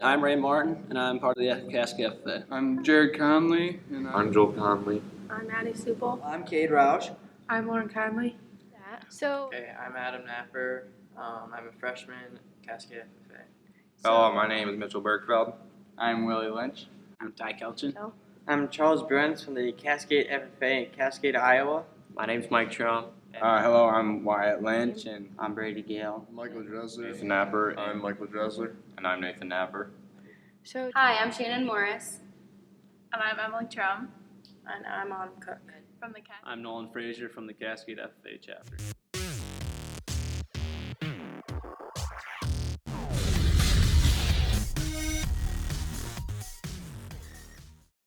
I'm Ray Martin, and I'm part of the Cascade FFA. I'm Jared Conley, and I'm Joel Conley. I'm Maddie Supel. I'm Cade Roush. I'm Lauren Conley. Okay, I'm Adam Napper. I'm a freshman at Cascade FFA. Hello, my name is Mitchell Bergfeld. I'm Willie Lynch. I'm Ty Kelchin. I'm Charles Bruns from the Cascade FFA in Cascade, Iowa. My name's Mike Trump. Hello, I'm Wyatt Lynch, and I'm Brady Gale. Michael Dressler. Nathan Napper. I'm Michael Dressler. And I'm Nathan Napper. Hi, I'm Shannon Morris. And I'm Emily Trum. And I'm Autumn Cook. From the Cascade. I'm Nolan Frazier from the Cascade FFA Chapter.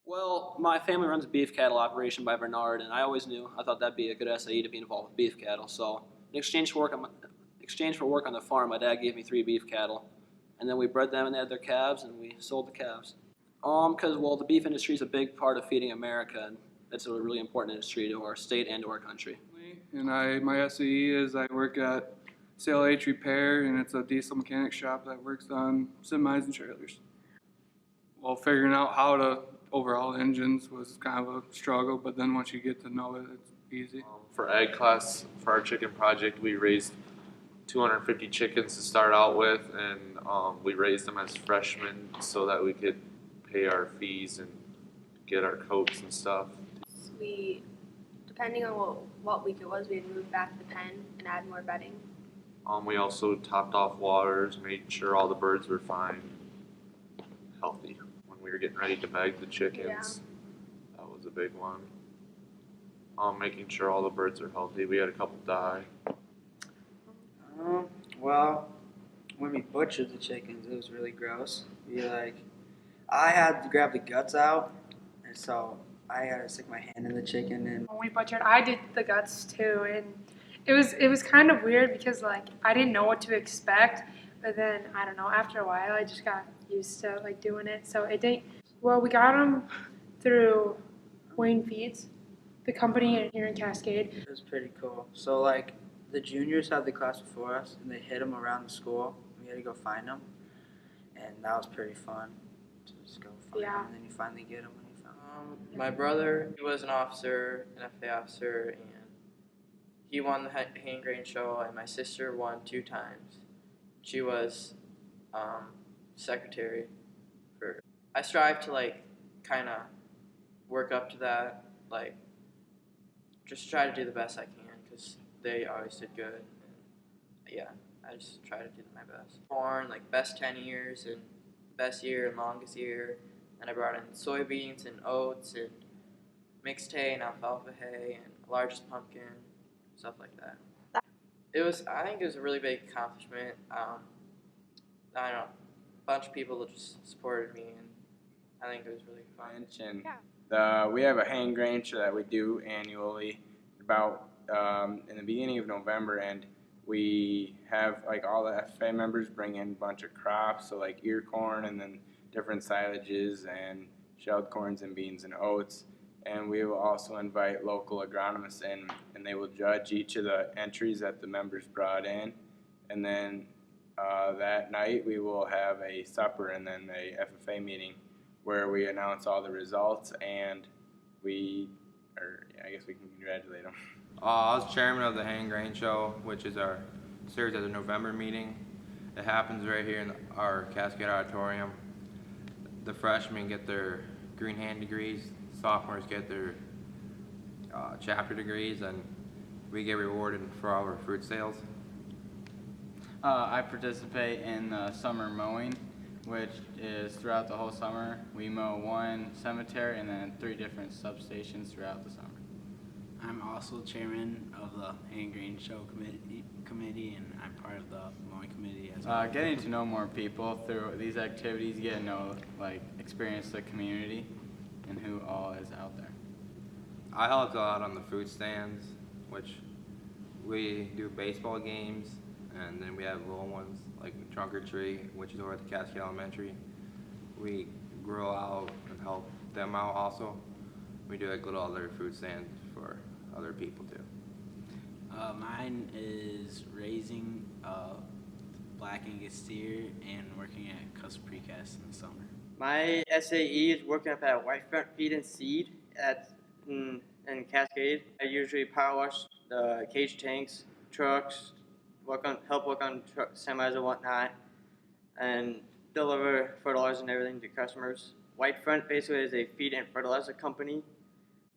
Well, my family runs a beef cattle operation by Bernard, and I always knew I thought that'd be a good SAE to be involved with beef cattle. So, in exchange for work on the farm, my dad gave me 3 beef cattle, and then we bred them and they had their calves, and we sold the calves. Because the beef industry is a big part of feeding America, and it's a really important industry to our state and to our country. And my SAE is I work at Sale H Repair, and it's a diesel mechanic shop that works on semis and trailers. Well, figuring out how to overhaul engines was kind of a struggle, but then once you get to know it, it's easy. For ag class, for our chicken project, we raised 250 chickens to start out with, and we raised them as freshmen so that we could pay our fees and get our coats and stuff. We, depending on what week it was, we'd move back the pen and add more bedding. We also topped off waters, made sure all the birds were fine, healthy. When we were getting ready to bag the chickens, that was a big one. Making sure all the birds are healthy. We had a couple die. Well, when we butchered the chickens, it was really gross. I had to grab the guts out, and so I had to stick my hand in the chicken. And When we butchered, I did the guts too, and it was kind of weird because I didn't know what to expect, but then I don't know. After a while, I just got used to doing it. So it didn't. Well, we got them through Wayne Feeds, the company here in Cascade. it was pretty cool. So the juniors had the class before us, and they hid them around the school. We had to go find them, and that was pretty fun. To just go find them, and then you finally get them when you found them. My brother, he was an officer, an FA officer, and he won the hand grain show, and my sister won 2 times. She was secretary for. I strive to kind of work up to that, just try to do the best I can because they always did good. And yeah, I just try to do my best. Corn, best 10 years and best year and longest year. And I brought in soybeans and oats and mixed hay and alfalfa hay and largest pumpkin, stuff like that. I think it was a really big accomplishment. I don't know, a bunch of people just supported me, and I think it was really fun. And we have a hang grain show that we do annually about in the beginning of November, and we have all the FFA members bring in a bunch of crops, so ear corn and then different silages and shelled corns and beans and oats. And we will also invite local agronomists in, and they will judge each of the entries that the members brought in. And then that night we will have a supper and then a FFA meeting where we announce all the results, and I guess we can congratulate them. I was chairman of the Hang Grain Show, which is our series at the November meeting. It happens right here in our Cascade Auditorium. The freshmen get their green hand degrees, sophomores get their chapter degrees, and we get rewarded for our fruit sales. I participate in the summer mowing, which is throughout the whole summer. We mow 1 cemetery and then 3 different substations throughout the summer. I'm also chairman of the Hang Grain Show committee, and I'm part of the mowing committee as well. Getting to know more people through these activities, get to know, experience the community and who all is out there. I help out on the food stands, which we do baseball games, and then we have little ones like Trunk or Treat, which is over at the Cascade Elementary. We grill out and help them out also. We do little other food stands for other people too. Mine is raising blacking a steer and working at Custom Precast in the summer. My SAE is working up at Whitefront Feed and Seed in Cascade. I usually power wash the cage tanks, trucks, help work on truck semis and whatnot, and deliver fertilizer and everything to customers. Whitefront basically is a feed and fertilizer company,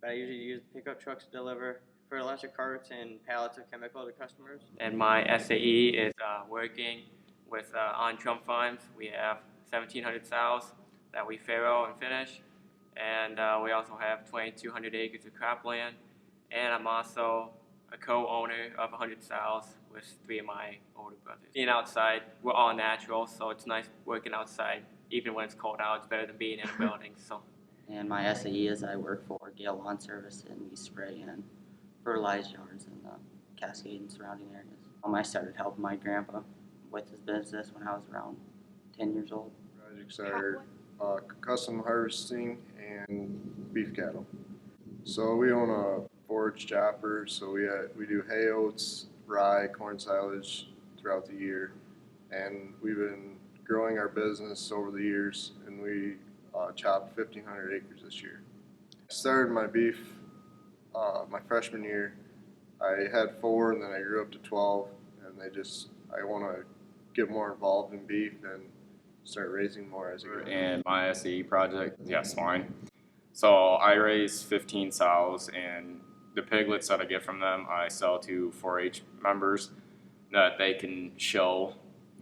but I usually use pickup trucks to deliver fertilizer carts and pallets of chemical to customers. And my SAE is working with on Trump farms. We have 1,700 sows that we farrow and finish, and we also have 2,200 acres of cropland. And I'm also a co-owner of 100 sows with 3 of my older brothers. Being outside, we're all natural, so it's nice working outside. Even when it's cold out, it's better than being in a building. So. And my SAE is I work for Gale Lawn Service, and we spray and fertilize yards in the Cascade and surrounding areas. I started helping my grandpa with his business when I was around 10 years old. Projects are custom harvesting and beef cattle. So we own a forage chopper, so we do hay, oats, rye, corn silage throughout the year, and we've been growing our business over the years, and we chopped 1,500 acres this year. I started my beef my freshman year. I had 4, and then I grew up to 12, and I want to get more involved in beef and start raising more as I go. And my SAE project, swine. So I raise 15 sows, and the piglets that I get from them, I sell to 4-H members that they can show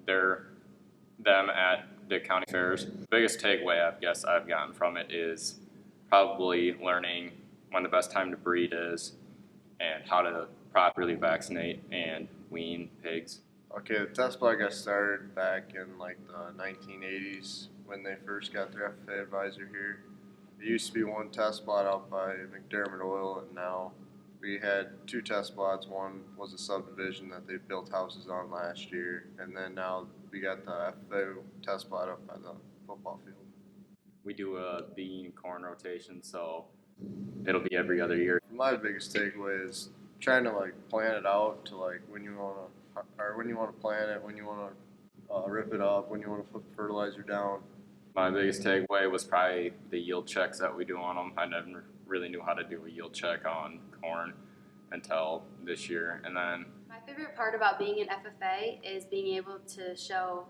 them at the county fairs. The biggest takeaway I've gotten from it is probably learning when the best time to breed is and how to properly vaccinate and wean pigs. Okay, the test block got started back in like the 1980s when they first got their FFA advisor here. There used to be one test plot out by McDermott Oil, and now we had 2 test plots. One was a subdivision that they built houses on last year, and then now we got the FFA test plot up by the football field. We do a bean corn rotation, so it'll be every other year. My biggest takeaway is trying to plan it out to when you want to plant it, when you want to rip it up, when you want to put fertilizer down. My biggest takeaway was probably the yield checks that we do on them. I never really knew how to do a yield check on corn until this year. And then My favorite part about being an FFA is being able to show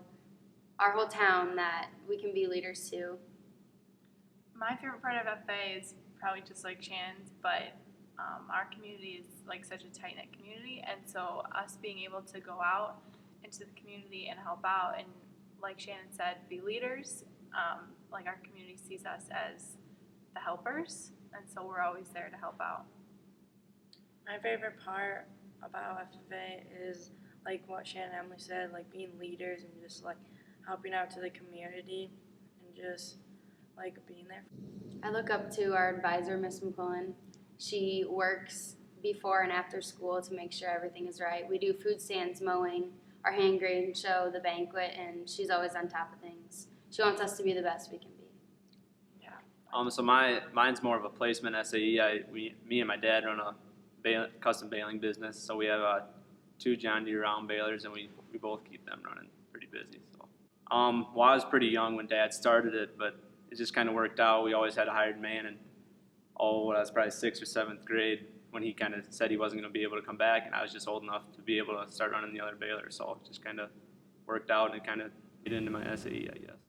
our whole town that we can be leaders too. My favorite part of FFA is probably just like Shannon's, but our community is like such a tight-knit community, and so us being able to go out into the community and help out and, like Shannon said, be leaders, like our community sees us as the helpers, and so we're always there to help out. My favorite part about FFA is like what Shannon and Emily said, like being leaders and just like helping out to the community and just like being there. I look up to our advisor, Miss McClellan. She works before and after school to make sure everything is right. We do food stands, mowing, our hand grain show, the banquet, and she's always on top of things. She wants us to be the best we can be. So mine's more of a placement SAE. Me and my dad run a custom baling business, so we have 2 John Deere round balers, and we both keep them running pretty busy. So, I was pretty young when Dad started it, but it just kind of worked out. We always had a hired man, and I was probably 6th or 7th grade when he kind of said he wasn't going to be able to come back, and I was just old enough to be able to start running the other baler. So it just kind of worked out, and it kind of made into my SAE, I guess.